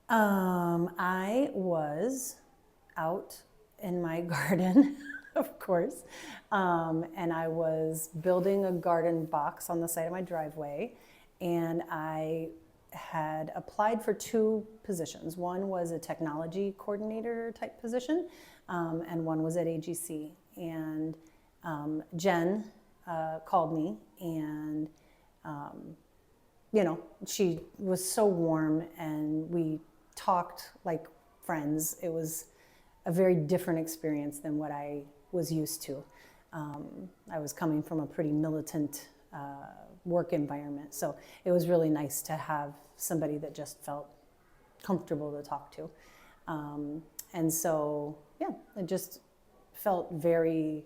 I was out in my garden, of course, and I was building a garden box on the side of my driveway, and I had applied for two positions. One was a technology coordinator type position, and one was at AGC. And Jen called me, and she was so warm, and we talked like friends. It was a very different experience than what I was used to. I was coming from a pretty militant work environment, so it was really nice to have somebody that just felt comfortable to talk to. And so, yeah, it just felt very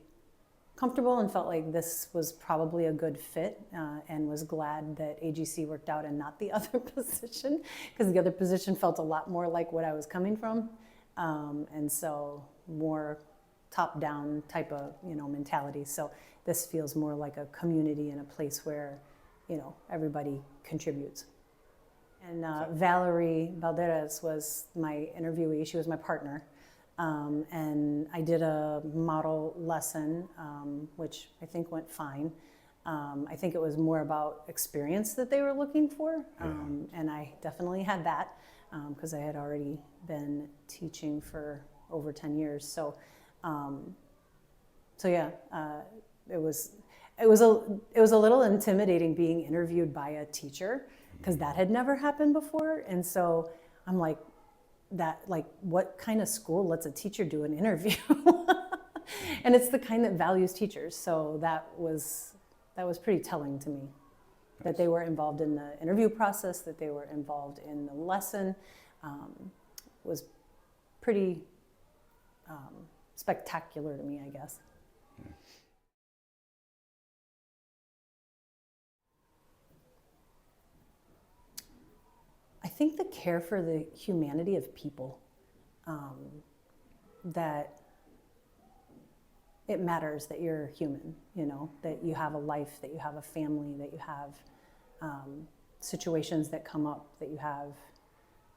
comfortable and felt like this was probably a good fit, and was glad that AGC worked out and not the other position, because the other position felt a lot more like what I was coming from, and so more top-down type of mentality. So this feels more like a community and a place where everybody contributes. And Valerie Balderas was my interviewee. She was my partner. And I did a model lesson, which I think went fine. I think it was more about experience that they were looking for. And I definitely had that, because I had already been teaching for over 10 years. So yeah, it was a little intimidating being interviewed by a teacher, because that had never happened before. And so I'm like, what kind of school lets a teacher do an interview? And it's the kind that values teachers. So that was pretty telling to me, that they were involved in the interview process, that they were involved in the lesson. Was pretty spectacular to me, I guess. I think the care for the humanity of people, that it matters that you're human, that you have a life, that you have a family, that you have situations that come up, that you have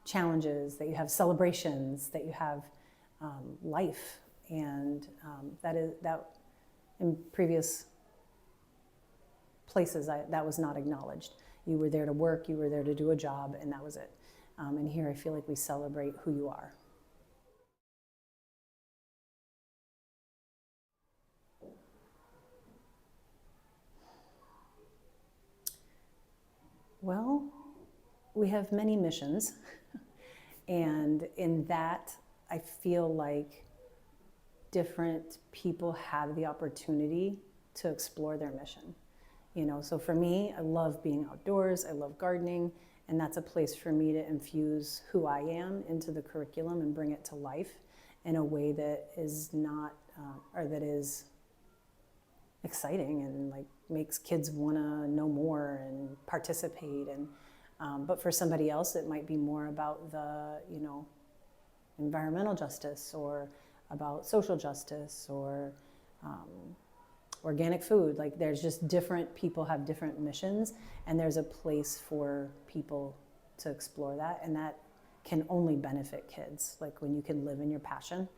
challenges, that you have celebrations, that you have life. And that in previous places, that was not acknowledged. You were there to work, you were there to do a job, and that was it. And here I feel like we celebrate who you are. Well, we have many missions, and in that, I feel like different people have the opportunity to explore their mission. So for me, I love being outdoors, I love gardening, and that's a place for me to infuse who I am into the curriculum and bring it to life in a way that is not, or that is exciting and like makes kids want to know more and participate. And but for somebody else, it might be more about the environmental justice, or about social justice, or organic food. Like, there's just different people have different missions, and there's a place for people to explore that, and that can only benefit kids. Like, when you can live in your passion,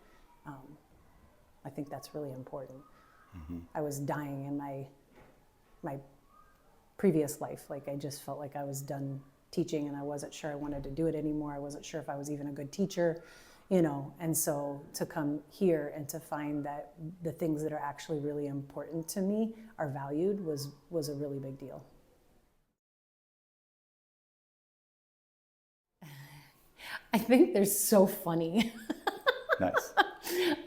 I think that's really important. Mm-hmm. I was dying in my previous life. Like, I just felt like I was done teaching, and I wasn't sure I wanted to do it anymore. I wasn't sure if I was even a good teacher. And so to come here and to find that the things that are actually really important to me are valued was a really big deal. I think they're so funny. Nice.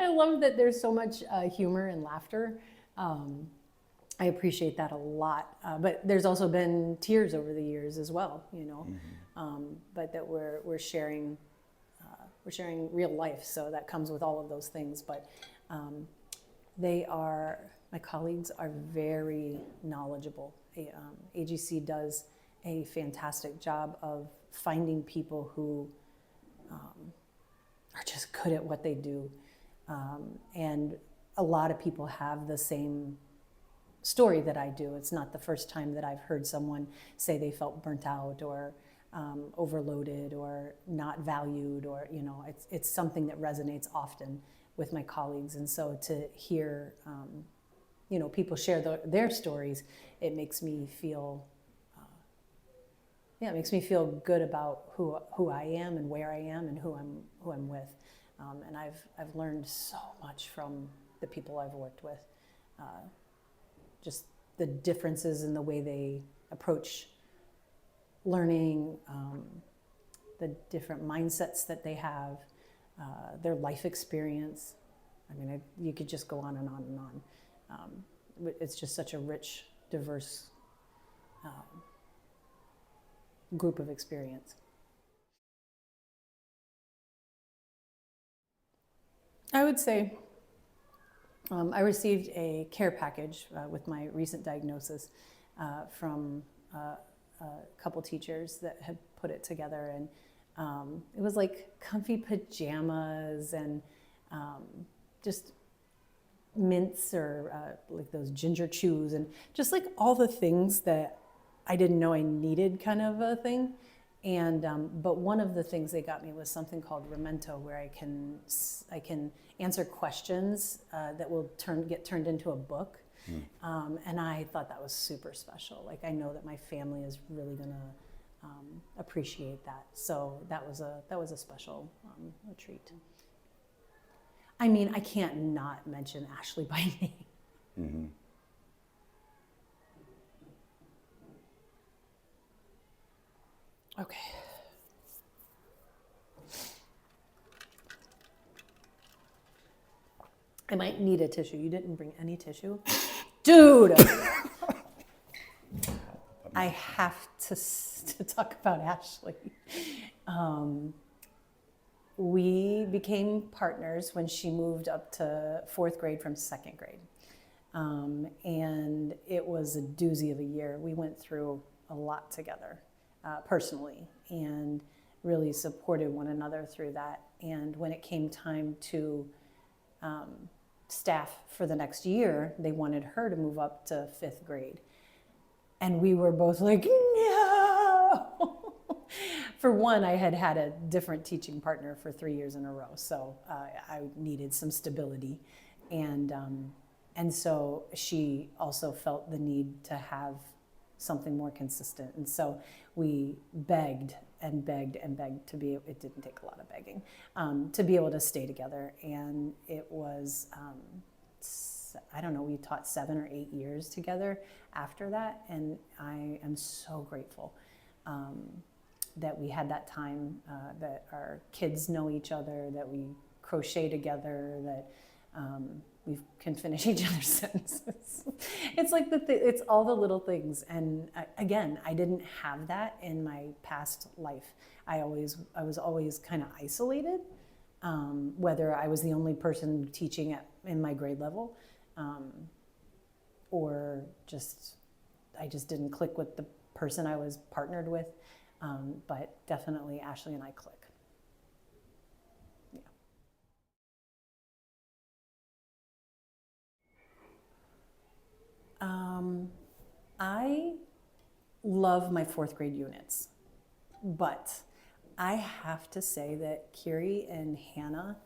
I love that there's so much humor and laughter. I appreciate that a lot. But there's also been tears over the years as well, Mm-hmm. But that we're sharing real life, so that comes with all of those things. But my colleagues are very knowledgeable. AGC does a fantastic job of finding people who are just good at what they do. And a lot of people have the same story that I do. It's not the first time that I've heard someone say they felt burnt out, or overloaded or not valued, or it's something that resonates often with my colleagues. And so to hear people share their stories, it makes me feel it makes me feel good about who I am and where I am and who I'm with. And I've learned so much from the people I've worked with. Just the differences in the way they approach learning, the different mindsets that they have, their life experience. I mean, you could just go on and on and on. It's just such a rich, diverse group of experience. I would say I received a care package with my recent diagnosis from a couple teachers that had put it together, and it was like comfy pajamas and just mints or like those ginger chews and just like all the things that I didn't know I needed, kind of a thing. And but one of the things they got me was something called Memento, where I can answer questions that will get turned into a book. And I thought that was super special. Like, I know that my family is really gonna appreciate that. So that was a special treat. I mean, I can't not mention Ashley by name. Mm-hmm. Okay. I might need a tissue. You didn't bring any tissue? Dude! I have to talk about Ashley. We became partners when she moved up to 4th grade from 2nd grade. And it was a doozy of a year. We went through a lot together. Personally, and really supported one another through that. And when it came time to staff for the next year, they wanted her to move up to 5th grade. And we were both like, no! For one, I had had a different teaching partner for 3 years in a row, so I needed some stability. And so she also felt the need to have something more consistent. And so we begged and begged and begged to be, it didn't take a lot of begging, to be able to stay together. And it was, I don't know, we taught 7 or 8 years together after that. And I am so grateful that we had that time, that our kids know each other, that we crochet together, that we can finish each other's sentences. It's like it's all the little things. And again, I didn't have that in my past life. I was always kind of isolated, whether I was the only person teaching in my grade level, or I just didn't click with the person I was partnered with. But definitely Ashley and I click. I love my 4th grade units, but I have to say that Kiri and Hannah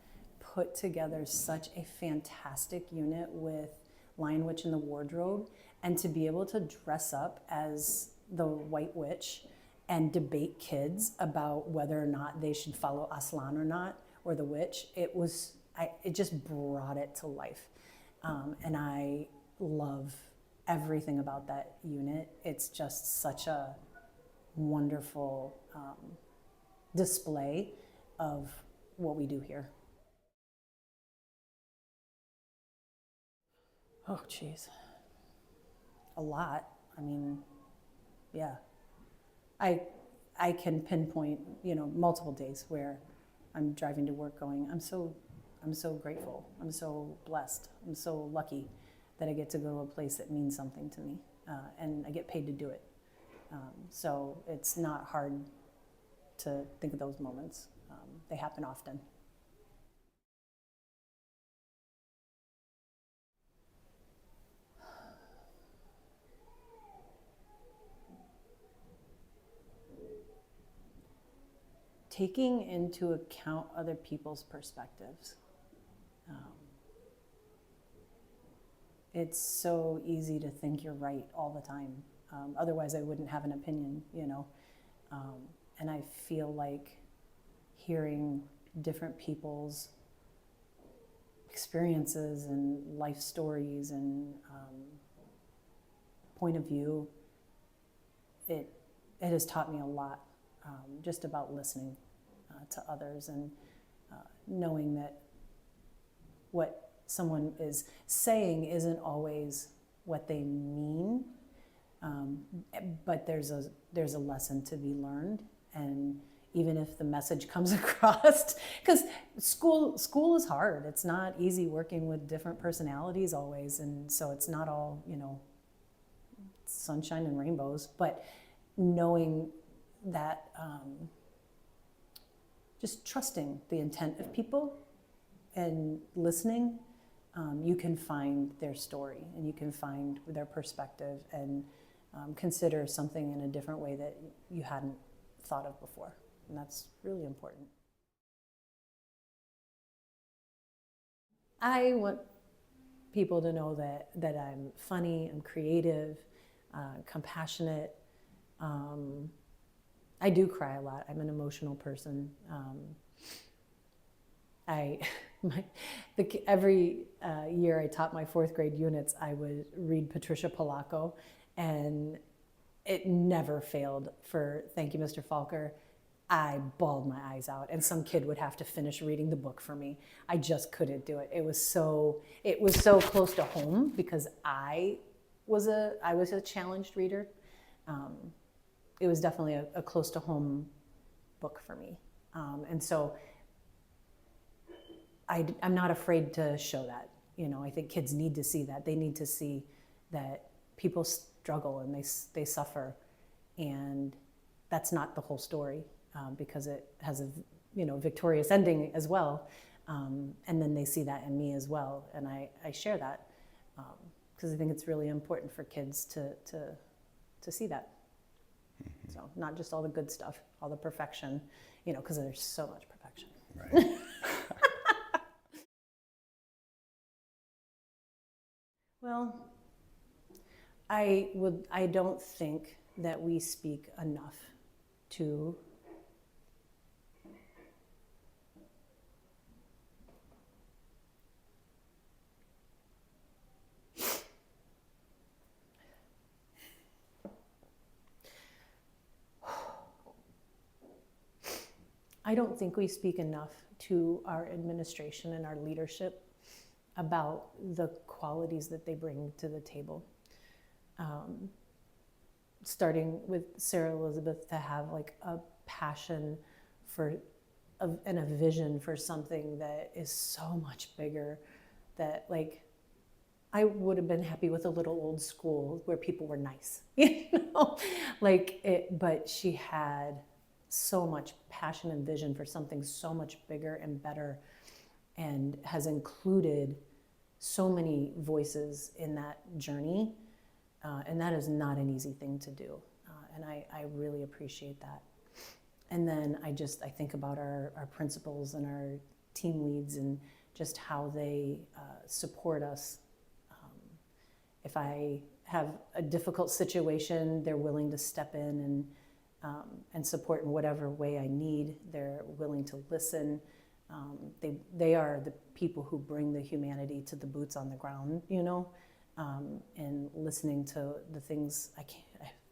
put together such a fantastic unit with Lion Witch in the Wardrobe, and to be able to dress up as the White Witch and debate kids about whether or not they should follow Aslan or not, or the witch, it just brought it to life. And I love everything about that unit. It's just such a wonderful display of what we do here. Oh, geez. A lot. I mean, yeah. I can pinpoint, multiple days where I'm driving to work going, I'm so grateful. I'm so blessed. I'm so lucky that I get to go to a place that means something to me, and I get paid to do it. So it's not hard to think of those moments. They happen often. taking into account other people's perspectives. It's so easy to think you're right all the time. Otherwise, I wouldn't have an opinion, you know. And I feel like hearing different people's experiences and life stories and point of view, it has taught me a lot, just about listening to others and knowing that what someone is saying isn't always what they mean, but there's a lesson to be learned. And even if the message comes across, because school is hard. It's not easy working with different personalities always, and so it's not all, you know, sunshine and rainbows, but knowing that, just trusting the intent of people and listening, you can find their story and you can find their perspective and consider something in a different way that you hadn't thought of before. And that's really important. I want people to know that I'm funny, I'm creative, compassionate. I do cry a lot. I'm an emotional person. Every year I taught my 4th grade units, I would read Patricia Polacco, and it never failed for Thank You, Mr. Falker. I bawled my eyes out, and some kid would have to finish reading the book for me. I just couldn't do it. It was so close to home because I was a challenged reader. It was definitely a close to home book for me, and so I'm not afraid to show that. You know, I think kids need to see that. They need to see that people struggle and they suffer, and that's not the whole story, because it has a victorious ending as well, and then they see that in me as well, and I share that because I think it's really important for kids to see that. Mm-hmm. So not just all the good stuff, all the perfection, because there's so much perfection. Right. Well, I don't think that we speak enough to I don't think we speak enough to our administration and our leadership about the qualities that they bring to the table. Starting with Sarah Elizabeth, to have like a passion and a vision for something that is so much bigger, that like I would have been happy with a little old school where people were nice, but she had so much passion and vision for something so much bigger and better, and has included so many voices in that journey, and that is not an easy thing to do, and I really appreciate that. And then I think about our principals and our team leads and just how they support us. If I have a difficult situation, they're willing to step in and support in whatever way I need. They're willing to listen. They are the people who bring the humanity to the boots on the ground, and listening to the things. I've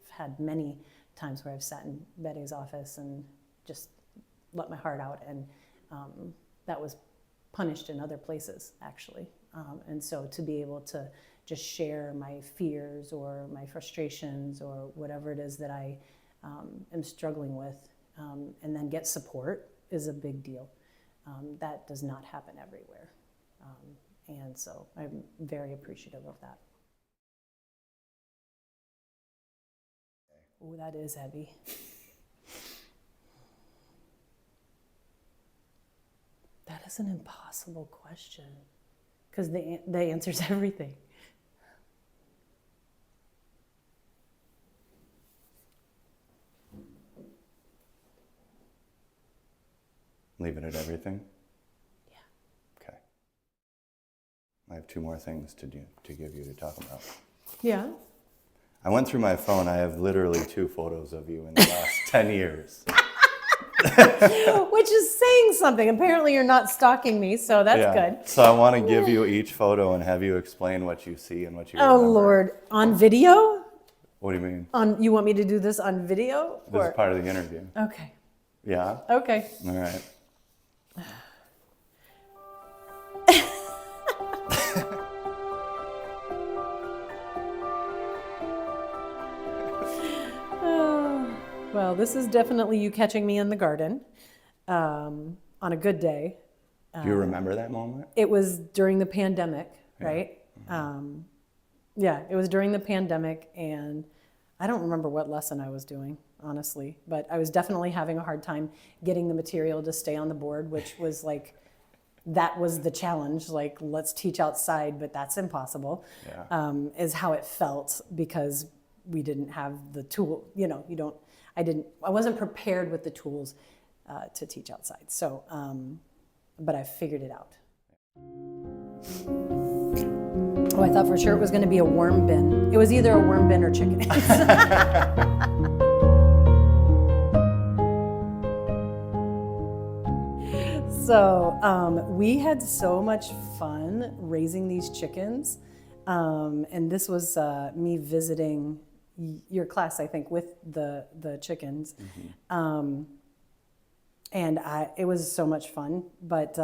had many times where I've sat in Betty's office and just let my heart out, and that was punished in other places, actually. And so to be able to just share my fears or my frustrations or whatever it is that I am struggling with, and then get support is a big deal. That does not happen everywhere. And so I'm very appreciative of that. Oh, that is heavy. That is an impossible question, because the answer's everything. Leave it at everything? Yeah. Okay. I have 2 more things to give you to talk about. Yeah. I went through my phone. I have literally 2 photos of you in the last 10 years. Which is saying something. Apparently you're not stalking me, so that's good. So I want to give you each photo and have you explain what you see and what you remember. Oh, Lord. On video? What do you mean? You want me to do this on video? This is part of the interview. Okay. Yeah? Okay. All right. Well, this is definitely you catching me in the garden on a good day. Do you remember that moment? It was during the pandemic, right? Yeah, it was during the pandemic, and I don't remember what lesson I was doing, honestly, but I was definitely having a hard time getting the material to stay on the board, which was like, that was the challenge, like, let's teach outside, but that's impossible, is how it felt, because we didn't have the tool, I wasn't prepared with the tools to teach outside. So, but I figured it out. Oh, I thought for sure it was going to be a worm bin. It was either a worm bin or chicken eggs. So we had so much fun raising these chickens. And this was me visiting your class, I think, with the chickens. And it was so much fun, but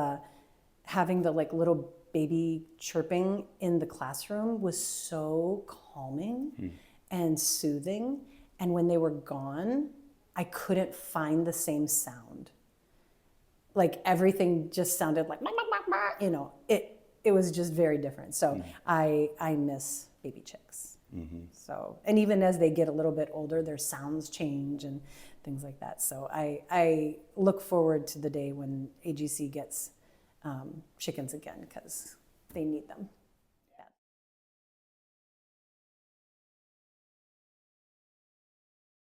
having the little baby chirping in the classroom was so calming and soothing. And when they were gone, I couldn't find the same sound. Like everything just sounded like, it was just very different. So I miss baby chicks. So, and even as they get a little bit older, their sounds change and things like that. So I look forward to the day when AGC gets chickens again, because they need them.